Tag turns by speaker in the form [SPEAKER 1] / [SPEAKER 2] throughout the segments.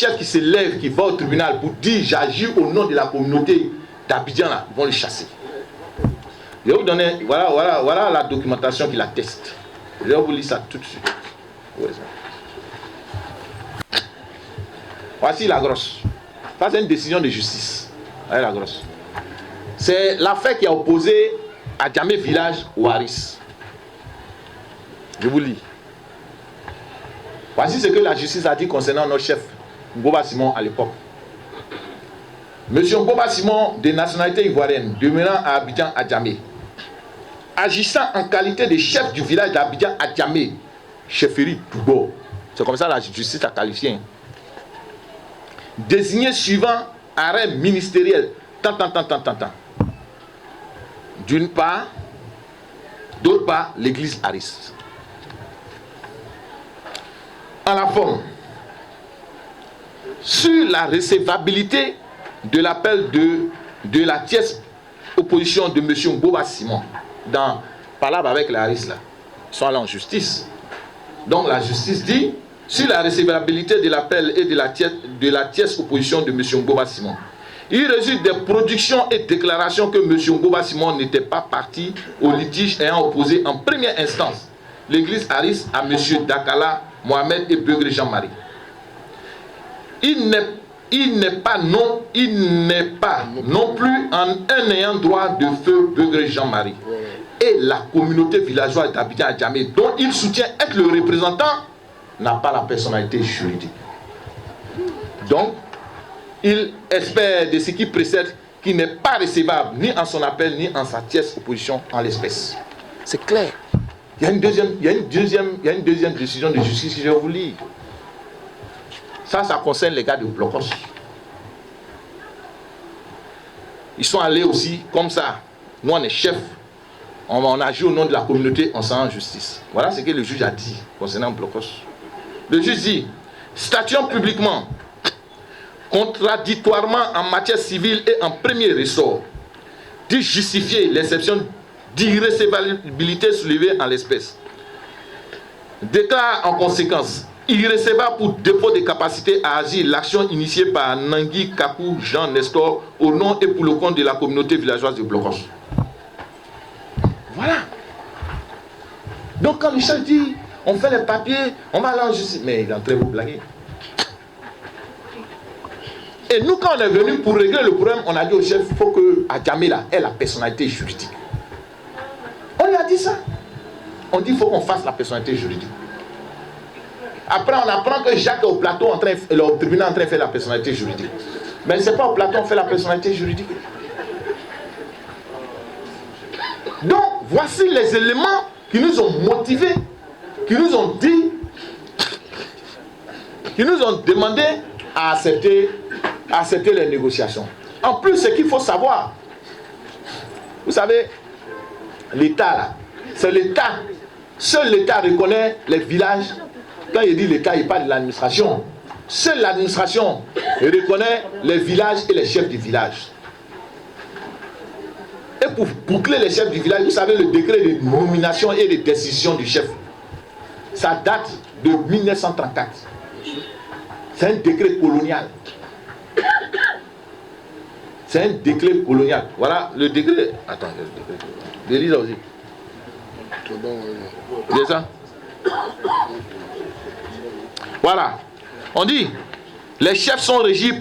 [SPEAKER 1] chef qui se lève, qui va au tribunal pour dire j'agis au nom de la communauté d'Abidjan, ils vont le chasser. Je vais vous donner, voilà la documentation qui l'atteste. Je vais vous lire ça tout de suite. Voici la grosse. Ça, c'est une décision de justice. Voyez la grosse. C'est l'affaire qui a opposé Adjamé Village au Haris. Je vous lis. Voici ce que la justice a dit concernant notre chef, Ngoba Simon, à l'époque. Monsieur Ngoba Simon, de nationalité ivoirienne, demeurant à Abidjan Adjamé, agissant en qualité de chef du village d'Abidjan Adjamé, chefferie Toubo. C'est comme ça la justice a qualifié. Désigné suivant arrêt ministériel. D'une part, d'autre part, l'église Haris. En la forme, sur la recevabilité de l'appel de la tierce opposition de M. Ngoba Simon, dans Palabre avec la Haris, là, ils sont allés en justice. Donc la justice dit, sur la recevabilité de l'appel et de la tierce opposition de M. Ngoba Simon, il résulte des productions et déclarations que M. Ngoba Simon n'était pas parti au litige ayant opposé en première instance l'église Haris à M. Dakala Mohamed et Begré Jean-Marie. Il n'est pas non plus un ayant droit de feu Begré Jean-Marie et la communauté villageoise d'Abidjan Adjamé, dont il soutient être le représentant, n'a pas la personnalité juridique. Donc, il espère de ce qui précède qu'il n'est pas recevable ni en son appel ni en sa tierce opposition en l'espèce. C'est clair. Il y a une deuxième décision de justice que je vais vous lire. Ça concerne les gars de Blocos. Ils sont allés aussi comme ça. Nous, on est chefs. On agit au nom de la communauté, on s'en en justice. Voilà ce que le juge a dit concernant Blocos. Le juge dit, statuant publiquement, contradictoirement en matière civile et en premier ressort, dit justifier l'exception d'irrécevabilité soulevée en l'espèce. Déclare en conséquence irrécevable pour défaut de capacité à agir l'action initiée par Nangui Kakou Jean Nestor au nom et pour le compte de la communauté villageoise de Blocos. Voilà. Donc quand le chef dit on fait les papiers, on va aller en justice, mais il est en train de vous blaguer. Et nous, quand on est venu pour régler le problème, on a dit au chef, il faut que Adjamé là ait la personnalité juridique. On lui a dit ça. On dit qu'il faut qu'on fasse la personnalité juridique. Après, on apprend que Jacques est au plateau, au tribunal en train de faire la personnalité juridique. Mais ce n'est pas au plateau qu'on fait la personnalité juridique. Donc, voici les éléments qui nous ont motivés, qui nous ont dit, qui nous ont demandé à accepter les négociations. En plus, ce qu'il faut savoir, vous savez, l'État là, c'est l'État. Seul l'État reconnaît les villages. Quand il dit l'État, il parle de l'administration. Seule l'administration reconnaît les villages et les chefs du village. Et pour boucler les chefs du village, vous savez, le décret de nomination et de décision du chef, ça date de 1934. C'est un décret colonial. C'est un décret colonial. Voilà le décret. Attends, le décret. Je lis ça aussi. C'est ça? Voilà. On dit, les chefs sont régis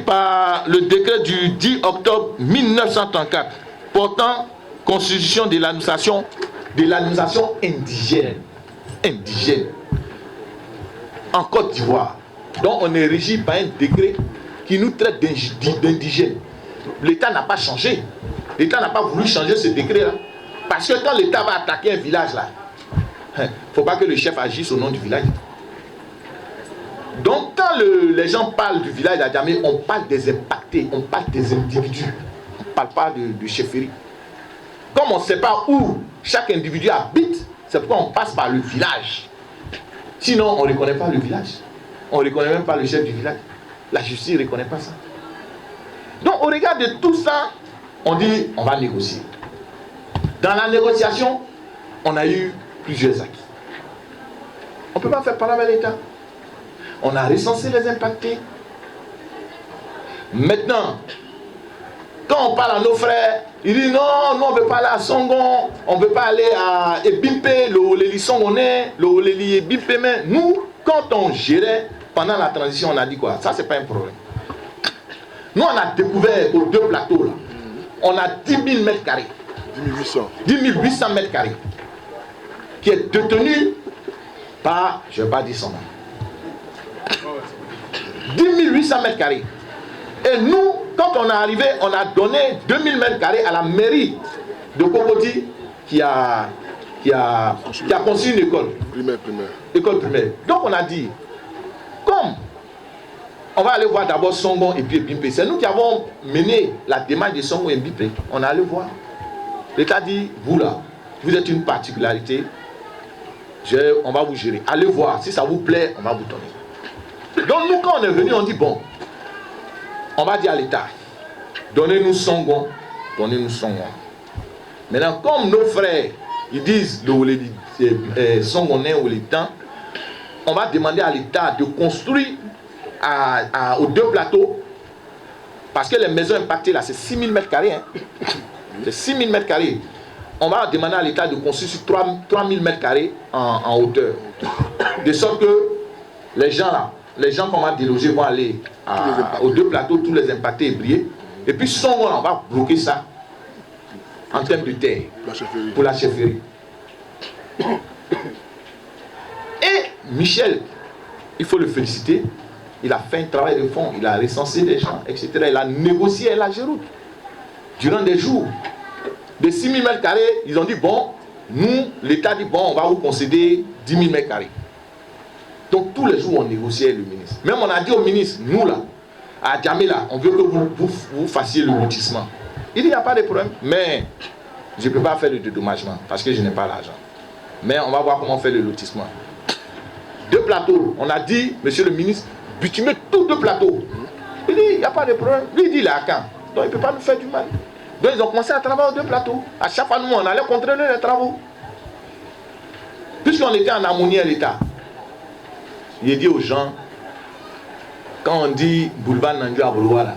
[SPEAKER 1] par le décret du 10 octobre 1934 portant constitution de l'administration indigène en Côte d'Ivoire. Donc on est régi par un décret qui nous traite d'indigènes. L'État n'a pas changé. L'État n'a pas voulu changer ce décret-là. Parce que quand l'État va attaquer un village là, il ne faut pas que le chef agisse au nom du village. Donc quand les gens parlent du village d'Adjamé, on parle des impactés, on parle des individus. On ne parle pas de chefferie. Comme on ne sait pas où chaque individu habite, c'est pourquoi on passe par le village. Sinon, on ne reconnaît pas le village. On ne reconnaît même pas le chef du village. La justice ne reconnaît pas ça. Donc au regard de tout ça, on dit on va négocier. Dans la négociation, on a eu plusieurs acquis. On ne peut pas faire parler avec l'État. On a recensé les impactés. Maintenant, quand on parle à nos frères, ils disent non, nous on ne veut pas aller à Songon, on ne veut pas aller à Ebimpe, le Oleli Songonais, le Oleli Ebimpe. Mais nous, quand on gérait pendant la transition, on a dit quoi? Ça, c'est pas un problème. Nous, on a découvert aux 2 plateaux, là, on a 10 000 mètres carrés. 10 800 mètres carrés. Qui est détenu par, je ne vais pas dire son nom. 10 800 mètres carrés. Et nous, quand on est arrivé, on a donné 2000 mètres carrés à la mairie de Cocody qui a construit une école. École primaire. Donc on a dit, comme on va aller voir d'abord Songon et puis Ebimpe. C'est nous qui avons mené la démarche de Songon et Ebimpe. On est allé voir. L'État dit, vous là, vous êtes une particularité. On va vous gérer. Allez voir. Si ça vous plaît, on va vous donner. Donc nous, quand on est venu, on dit, bon, on va dire à l'État, donnez-nous Songon, donnez-nous Songon. Maintenant, comme nos frères, ils disent le Songonais ou les temps, on va demander à l'État de construire aux 2 plateaux, parce que les maisons impactées là, c'est 6000 mètres carrés. Hein. C'est 6000 mètres carrés. On va demander à l'État de construire sur 3000 mètres carrés en hauteur. De sorte que les gens là, les gens qu'on va déloger vont aller aux 2 plateaux, tous les impactés et briller. Et puis Songon, on va bloquer ça en termes de terre pour la chefferie. Et Michel, il faut le féliciter, il a fait un travail de fond, il a recensé des gens, etc. Il a négocié à la Géroute durant des jours. De 6000 mètres carrés, ils ont dit bon, nous, l'État dit bon, on va vous concéder 10 000 mètres carrés. Donc tous les jours, on négociait le ministre. Même on a dit au ministre, nous là, à Djamé là, on veut que vous fassiez le lotissement. Il dit, il n'y a pas de problème, mais je ne peux pas faire le dédommagement parce que je n'ai pas l'argent. Mais on va voir comment faire le lotissement. 2 plateaux, on a dit, monsieur le ministre, bitumez tous 2 plateaux. Il dit, il n'y a pas de problème. Lui, il dit, il est à Caen. Donc il ne peut pas nous faire du mal. Donc ils ont commencé à travailler aux 2 plateaux. À chaque fois, nous, on allait contrôler les travaux. Puisqu'on était en harmonie à l'État, il a dit aux gens, quand on dit boulevard Nandio à Bouloua, là,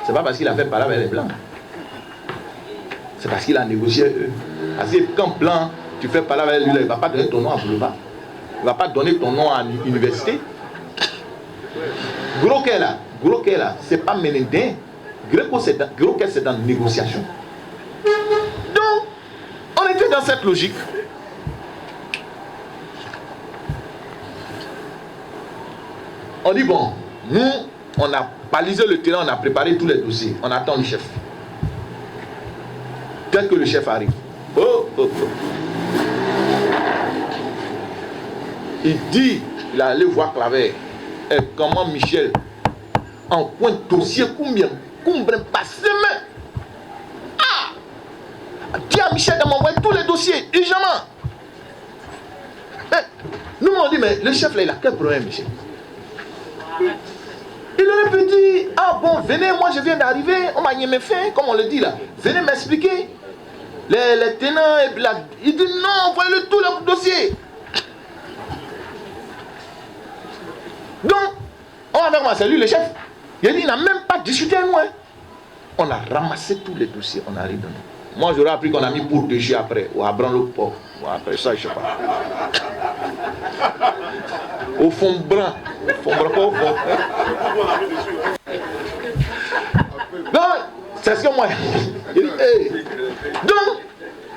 [SPEAKER 1] c'est pas parce qu'il a fait parler avec les Blancs. C'est parce qu'il a négocié eux. Parce que quand Blanc, tu fais parler avec lui, là, il ne va pas donner ton nom à Boulevard. Il ne va pas donner ton nom à l'université. Gros là, c'est pas Ménendin. Gros c'est dans la négociation. Donc, on était dans cette logique. On dit bon, nous, on a balisé le terrain, on a préparé tous les dossiers. On attend le chef. Dès que le chef arrive, il dit, il est allé voir Claver. Et comment Michel, en point de dossier, combien passé, mais dis à Michel de m'envoyer tous les dossiers, urgemment. Nous, on dit, mais le chef là, il a quel problème, Michel? Il aurait pu dire, ah bon, venez, moi je viens d'arriver, on m'a mis fin, comme on le dit là. Venez m'expliquer. Les tenants, et puis il dit non, envoyez-le tous les dossiers. Donc, on va faire c'est lui le chef. Il dit, il n'a même pas discuté avec nous. Hein. On a ramassé tous les dossiers, on a rien donné. Moi j'aurais appris qu'on a mis pour dessus après, ou à Branlo Port. Ou après ça, je ne sais pas. Au fond brun. Au fond brun, pas au fond. Donc, c'est ce que moi. Il dit, hey. Donc,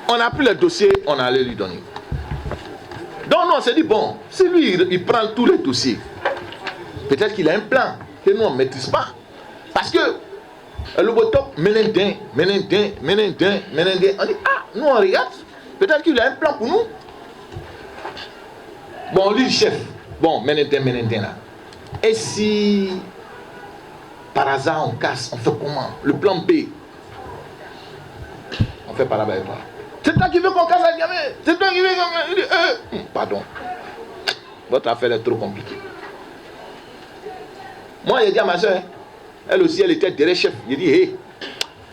[SPEAKER 1] on a pris le dossier, on allait lui donner. Donc, nous, on s'est dit, bon, si lui, il prend tous les dossiers, peut-être qu'il a un plan que nous, on ne maîtrise pas. Parce que le botop, Ménendin. On dit, ah, nous, on regarde. Peut-être qu'il a un plan pour nous. Bon, lui, le chef. Bon, Ménendin là. Et si, par hasard, on casse, on fait comment? Le plan B. On fait par là-bas et pas. C'est toi qui veux qu'on casse la gamme. C'est toi qui veux qu'on casse. Pardon. Votre affaire est trop compliquée. Moi, j'ai dit à ma soeur, elle aussi, elle était derrière chef. J'ai dit, hé,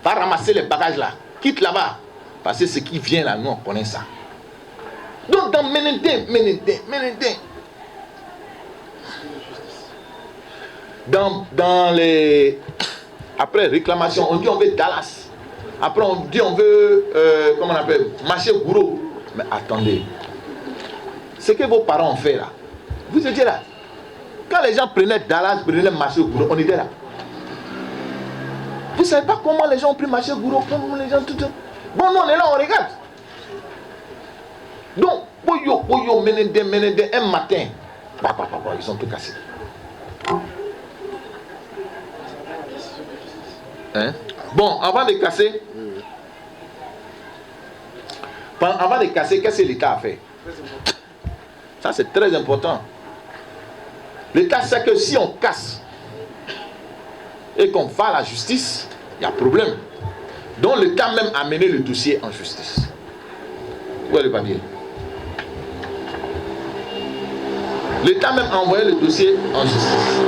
[SPEAKER 1] va ramasser les bagages là. Quitte là-bas. Parce que ce qui vient là, nous, on connaît ça. Donc, dans Ménendin. Dans les... Après réclamation, on dit on veut Dallas. Après on dit on veut, comment on appelle, marché Gouro. Mais attendez. Ce que vos parents ont fait là, vous étiez là. Quand les gens prenaient Dallas, prenaient marché Gouro, on était là. Vous ne savez pas comment les gens ont pris marché Gouro, comment les gens tout. Bon, nous on est là, on regarde. Donc, Boyo, Menende, un matin, ils sont tout cassés. Hein? Bon, avant de casser, qu'est-ce que l'État a fait? Ça, c'est très important. L'État sait que si on casse et qu'on va à la justice, il y a problème. Donc, l'État même a mené le dossier en justice. Où est le papier? L'État même a envoyé le dossier en justice.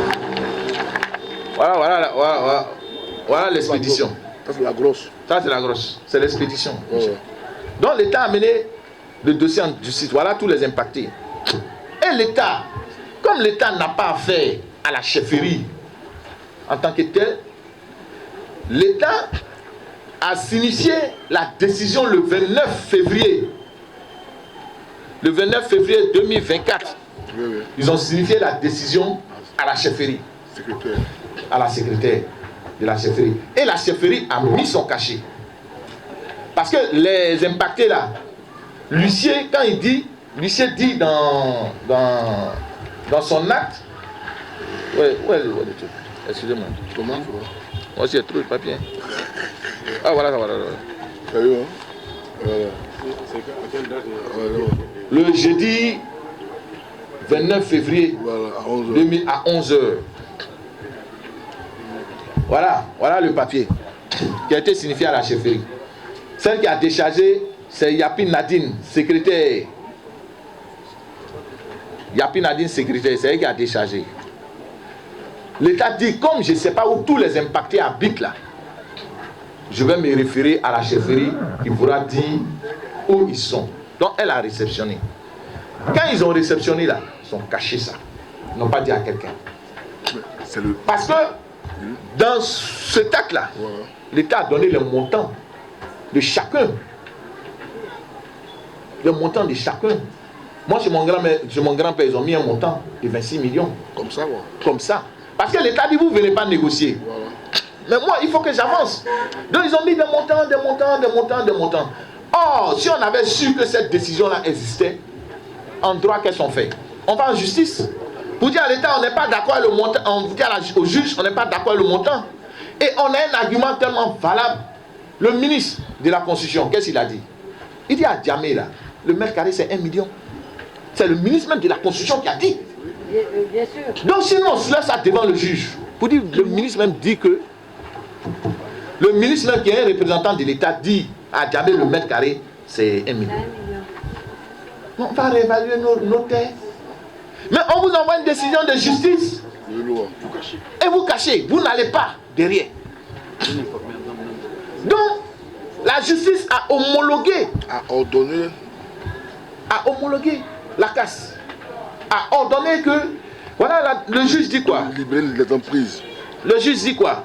[SPEAKER 1] Voilà l'expédition.
[SPEAKER 2] Ça, c'est la grosse.
[SPEAKER 1] Ça, c'est la grosse. C'est l'expédition. Donc, l'État a mené le dossier en justice. Voilà tous les impactés. Et l'État, comme l'État n'a pas affaire à la chefferie en tant que tel, l'État a signifié la décision le 29 février. Le 29 février 2024. Ils ont signifié la décision à la chefferie. À la secrétaire de la chefferie. Et la chefferie a mis son cachet. Parce que les impactés là, l'huissier, quand il dit, l'huissier dit dans son acte, où est le truc? Excusez-moi.
[SPEAKER 2] Comment?
[SPEAKER 1] Moi aussi, j'ai trouvé le papier. Ah, voilà. Le jeudi 29 février à 11h. Voilà le papier qui a été signifié à la chefferie. Celle qui a déchargé, c'est Yapi Nadine, secrétaire. Yapi Nadine, secrétaire, c'est elle qui a déchargé. L'État dit, comme je ne sais pas où tous les impactés habitent là, je vais me référer à la chefferie qui pourra dire où ils sont. Donc elle a réceptionné. Quand ils ont réceptionné là, ils ont caché ça. Ils n'ont pas dit à quelqu'un. Parce que dans cet acte là, l'État a donné le montant de chacun. Le montant de chacun. Moi, chez mon grand-père, ils ont mis un montant de 26 millions.
[SPEAKER 2] Comme ça, ouais.
[SPEAKER 1] Comme ça. Parce que l'État dit, vous ne venez pas négocier. Voilà. Mais moi, il faut que j'avance. Donc, ils ont mis des montants. Or, si on avait su que cette décision-là existait, en droit, qu'est-ce qu'on fait? On va en justice. Pour dire à l'État, on n'est pas d'accord avec le montant. On dit au juge, on n'est pas d'accord avec le montant. Et on a un argument tellement valable. Le ministre de la Constitution, qu'est-ce qu'il a dit? Il dit à Diamé, là, le mètre carré, c'est 1 million. C'est le ministre même de la Constitution qui a dit.
[SPEAKER 3] Bien sûr.
[SPEAKER 1] Donc sinon, on se laisse ça devant le juge. Pour dire, le ministre même dit que... Le ministre même qui est un représentant de l'État dit à Diamé, le mètre carré, c'est 1 million. On va réévaluer nos terres. Mais on vous envoie une décision de justice. Et vous cachez. Vous n'allez pas derrière. Donc, la justice a homologué. A homologué la casse. A ordonné que... Voilà, le juge dit quoi?
[SPEAKER 2] Libérer les emprises.
[SPEAKER 1] Le juge dit quoi?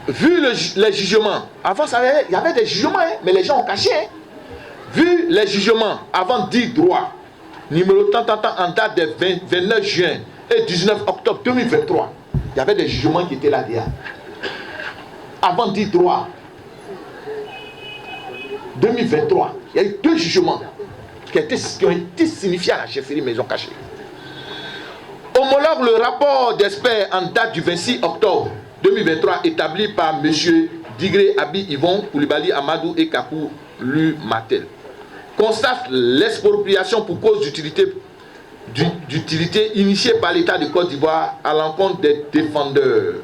[SPEAKER 1] Vu les jugements, avant il y avait des jugements, hein, mais les gens ont caché. Hein. Vu les jugements, avant 10 droits, numéro tant en date de 29 juin et 19 octobre 2023, il y avait des jugements qui étaient là déjà. Avant 10 droits, 2023, il y a eu 2 jugements qui ont été signifiés à la chefferie maison cachée. Homologue le rapport d'experts en date du 26 octobre 2023 établi par M. Digré Abi Yvon, Koulibaly Amadou et Kakou Lu Matel. Constate l'expropriation pour cause d'utilité initiée par l'État de Côte d'Ivoire à l'encontre des défendeurs.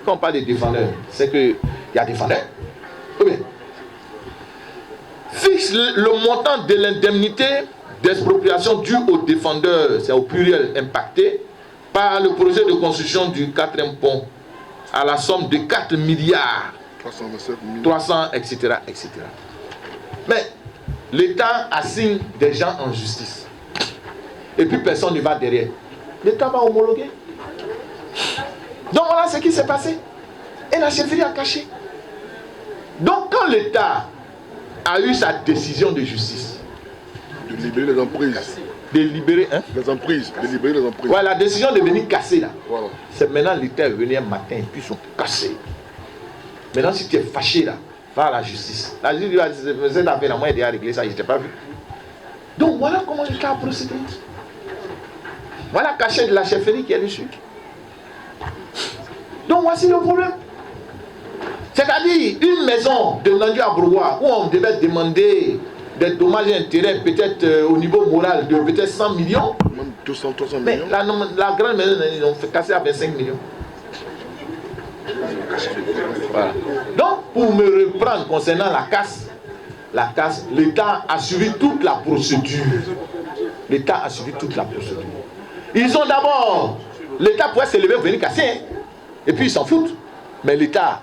[SPEAKER 1] Quand on parle des défendeurs, c'est qu'il y a défendeurs. Oui. Fixe le montant de l'indemnité d'expropriation due aux défendeurs, c'est au pluriel impacté, par le projet de construction du 4e pont à la somme de 4 milliards 300, etc. Mais l'État assigne des gens en justice. et puis personne ne va derrière. L'État va homologuer. Donc voilà ce qui s'est passé. Et la chefferie a caché. Donc quand l'État a eu sa décision de justice,
[SPEAKER 2] De libérer les emprises.
[SPEAKER 1] de libérer, hein?
[SPEAKER 2] Les emprises. De libérer les emprises.
[SPEAKER 1] Ouais, la décision de venir casser là.
[SPEAKER 2] Voilà.
[SPEAKER 1] C'est maintenant l'État est venu un matin et puis ils sont cassés. Maintenant si tu es fâché là, va à la justice. La justice va dire, cette affaire-là, moi, il a réglé ça, je n'ai pas vu. Donc voilà comment l'État a procédé. Voilà le cachet de la chefferie qui est dessus. Donc voici le problème. C'est-à-dire une maison de Nandu à Brouwa où on devait demander des dommages et intérêts peut-être au niveau moral de peut-être 100 millions.
[SPEAKER 2] Même 200, 300
[SPEAKER 1] Mais
[SPEAKER 2] millions.
[SPEAKER 1] la grande maison, ils ont fait casser à 25 millions. Voilà. Donc, pour me reprendre concernant la casse, l'État a suivi toute la procédure. L'État a suivi toute la procédure. Ils ont d'abord, l'État pourrait se lever pour venir casser, hein, et puis ils s'en foutent. Mais l'État,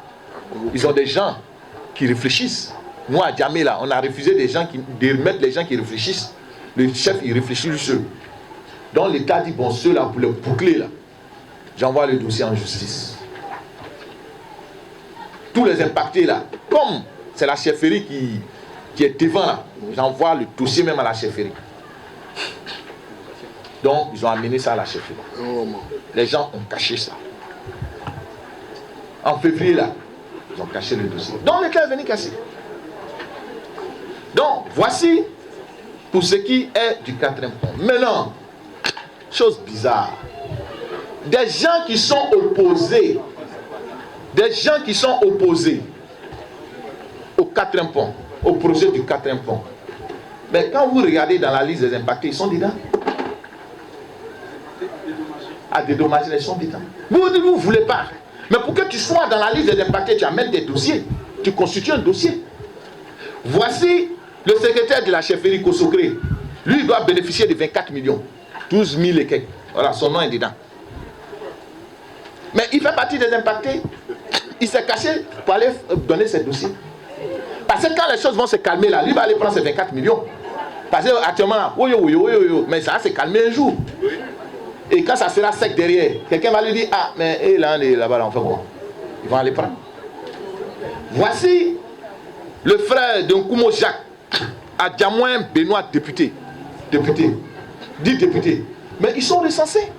[SPEAKER 1] ils ont des gens qui réfléchissent. Nous, à Djamé, là, on a refusé de remettre les gens qui réfléchissent. Le chef, il réfléchit lui seul. Donc l'État dit, bon, ceux-là, pour le boucler, là, j'envoie le dossier en justice. Tous les impactés, là, comme c'est la chefferie qui est devant, là, j'envoie le dossier même à la chefferie. Donc, ils ont amené ça à la chefferie. Les gens ont caché ça. En février, là, ils ont caché le dossier. Donc, l'État est venu casser. Donc, voici pour ce qui est du 4e pont. Maintenant, chose bizarre. Des gens qui sont opposés, au 4e pont, au projet du 4e pont. Mais quand vous regardez dans la liste des impactés, ils sont dedans. À dédommager, ils sont dedans. Vous ne voulez pas. Mais pour que tu sois dans la liste des impactés, tu amènes des dossiers. Tu constitues un dossier. Voici le secrétaire de la chefferie Kosokre. Lui, il doit bénéficier de 24 millions. 12 000 et quelques. Voilà, son nom est dedans. Mais il fait partie des impactés. Il s'est caché pour aller donner ses dossiers. Parce que quand les choses vont se calmer là, lui va aller prendre ses 24 millions. Parce qu'actuellement là, mais ça va se calmer un jour. Et quand ça sera sec derrière, quelqu'un va lui dire, ah, mais là, on est là-bas, là, on fait quoi? Ils vont aller prendre. Voici le frère de Nkumo Jacques, à Djamouin Benoît, député. Dit député. Mais ils sont recensés.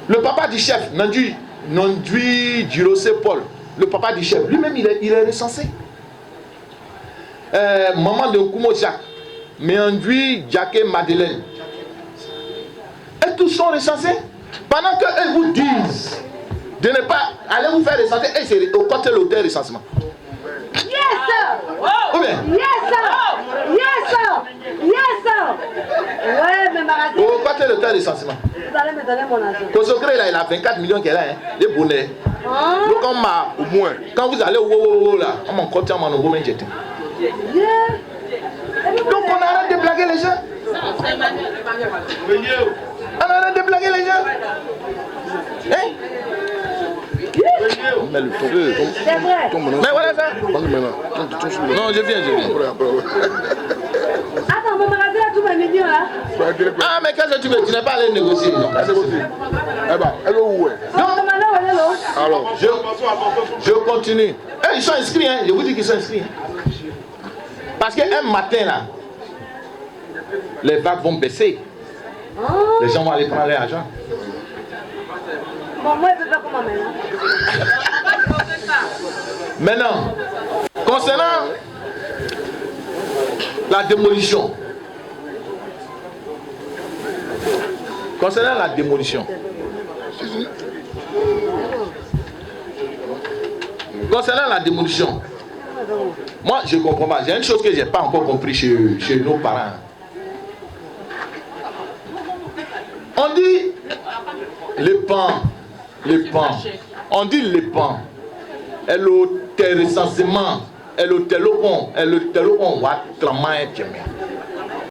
[SPEAKER 1] Le papa du chef, Nandui Girose Paul, le papa du chef, lui-même, il est recensé. Maman de Nkumo Jacques, Méandui Jacques Madeleine. Et tous sont recensés. Pendant qu'eux vous disent de ne pas aller vous faire recenser, et c'est au côté de l'hôtel recensement.
[SPEAKER 3] Yes, sir!
[SPEAKER 1] Ou bien?
[SPEAKER 3] Yes, sir! Yes, sir! Yes, sir! Ouais, mais Maradi,
[SPEAKER 1] Au côté de l'hôtel recensement.
[SPEAKER 3] vous allez me donner mon argent.
[SPEAKER 1] Kosokre là, il a 24 millions qu'elle a, hein, des bonnets.
[SPEAKER 3] Hein?
[SPEAKER 1] Donc on m'a,
[SPEAKER 2] Au moins.
[SPEAKER 1] quand vous allez là, on m'a compté en mon jeté.
[SPEAKER 3] Yeah.
[SPEAKER 1] Donc on arrête de blaguer les gens. On arrête de blaguer les gens. Hein? On met le feu.
[SPEAKER 3] C'est vrai.
[SPEAKER 1] Mais voilà ça.
[SPEAKER 2] Parle maintenant.
[SPEAKER 1] Non, je viens.
[SPEAKER 3] Attends, mon Maradi là, tout va mignon là.
[SPEAKER 1] Ah, mais qu'est-ce que tu veux? Tu n'es pas allé négocier. Non,
[SPEAKER 2] Eh ben, elle est où?
[SPEAKER 3] Non, demandez où elle est là.
[SPEAKER 2] Alors,
[SPEAKER 1] je continue. Eh, ils sont inscrits, hein. Je vous dis qu'ils sont inscrits. Parce qu'un matin là, les vagues vont baisser. Les gens vont aller prendre leur argent.
[SPEAKER 3] Bon, moi, je ne peux pas comment maintenant.
[SPEAKER 1] Maintenant, concernant la démolition. Moi, je ne comprends pas. J'ai une chose que je n'ai pas encore compris chez nos parents. On dit les pans. On dit les pans. Et le recensement. Et le téléphone. Wa tellement.